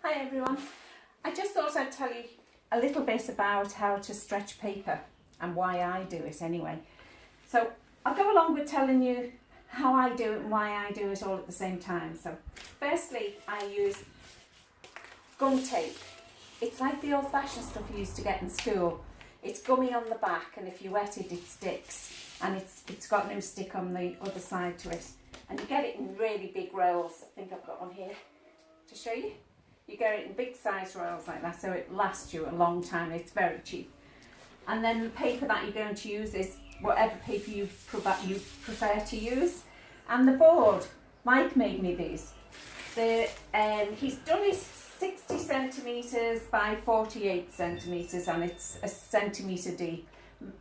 Hi everyone. I just thought I'd tell you a little bit about how to stretch paper and why I do it anyway. So I'll go along with telling you how I do it and why I do it all at the same time. So firstly, I use gum tape. It's like the old-fashioned stuff you used to get in school. It's gummy on the back, and if you wet it, it sticks, and it's got no stick on the other side to it. And you get it in really big rolls. I think I've got one here to show you. You get it in big size rolls like that, so it lasts you a long time. It's very cheap. And then the paper that you're going to use is whatever paper you prefer to use. And the board, Mike made me these. He's done his 60 centimetres by 48 centimetres, and it's a centimetre deep.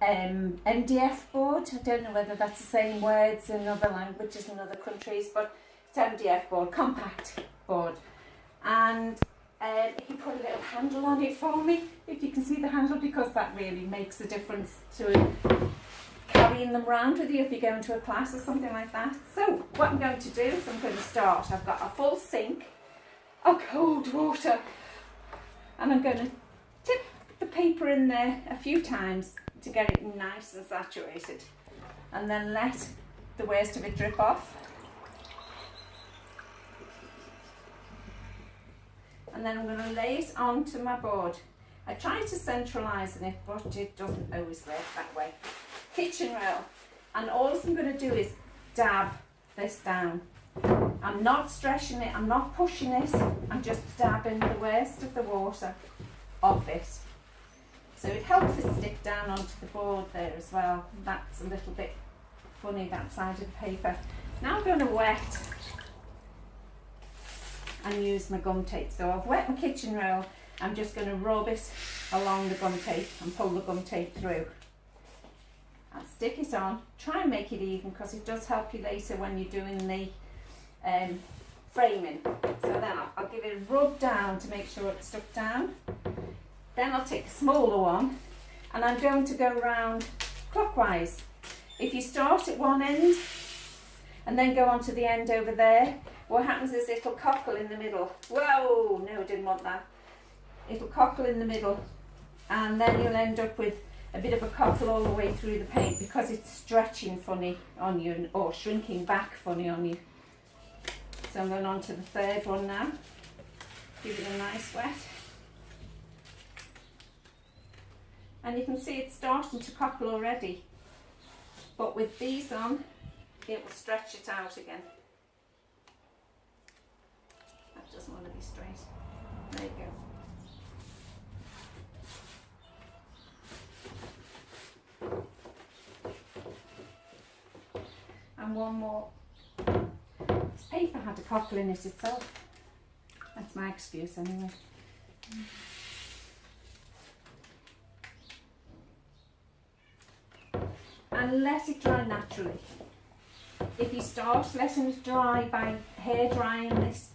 MDF board, I don't know whether that's the same words in other languages in other countries, but it's MDF board, compact board. And he put a little handle on it for me, if you can see the handle, because that really makes a difference to carrying them around with you if you're going to a class or something like that. So what I'm going to do is I'm going to start. I've got a full sink of cold water, and I'm going to tip the paper in there a few times to get it nice and saturated, and then let the worst of it drip off. And then I'm going to lay it onto my board. I try to centralise it, but it doesn't always work that way. Kitchen roll. And all I'm going to do is dab this down. I'm not stretching it, I'm not pushing it, I'm just dabbing the worst of the water off it. So it helps it stick down onto the board there as well. That's a little bit funny, that side of the paper. Now I'm going to wet and use my gum tape. So I've wet my kitchen roll. I'm just going to rub it along the gum tape and pull the gum tape through. I'll stick it on. Try and make it even, because it does help you later when you're doing the framing. So then I'll give it a rub down to make sure it's stuck down. Then I'll take a smaller one, and I'm going to go round clockwise. If you start at one end and then go on to the end over there, what happens is it'll cockle in the middle. Whoa, no, I didn't want that. It'll cockle in the middle, and then you'll end up with a bit of a cockle all the way through the paint, because it's stretching funny on you, or shrinking back funny on you. So I'm going on to the third one now. Give it a nice wet. And you can see it's starting to cockle already. But with these on, it will stretch it out again. That doesn't want to be straight. There you go. And one more. This paper had a cockle in it itself. That's my excuse anyway. And let it dry naturally. If you start letting it dry by hair drying this,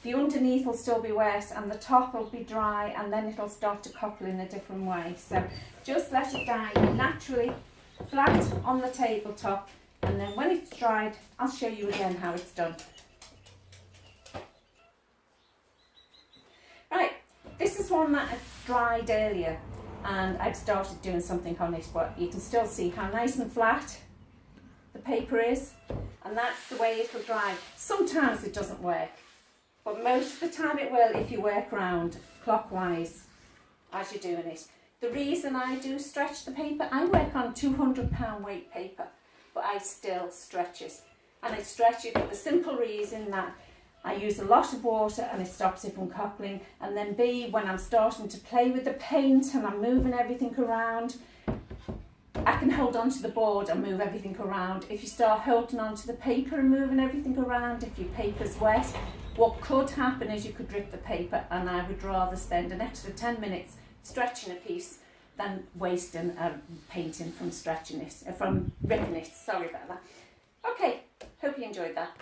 the underneath will still be wet and the top will be dry, and then it'll start to cockle in a different way. So just let it dry naturally, flat on the tabletop, and then when it's dried, I'll show you again how it's done. Right, this is one that I dried earlier, and I've started doing something on it, but you can still see how nice and flat the paper is, and that's the way it'll dry. Sometimes it doesn't work, but most of the time it will if you work round clockwise as you're doing it. The reason I do stretch the paper, I work on 200-pound weight paper, but I still stretch it. And I stretch it for the simple reason that I use a lot of water and it stops it from cockling. And then B, when I'm starting to play with the paint and I'm moving everything around, I can hold on to the board and move everything around. If you start holding on to the paper and moving everything around, if your paper's wet, what could happen is you could rip the paper, and I would rather spend an extra 10 minutes stretching a piece than wasting painting from stretching it, from ripping it. Sorry about that. Okay, hope you enjoyed that.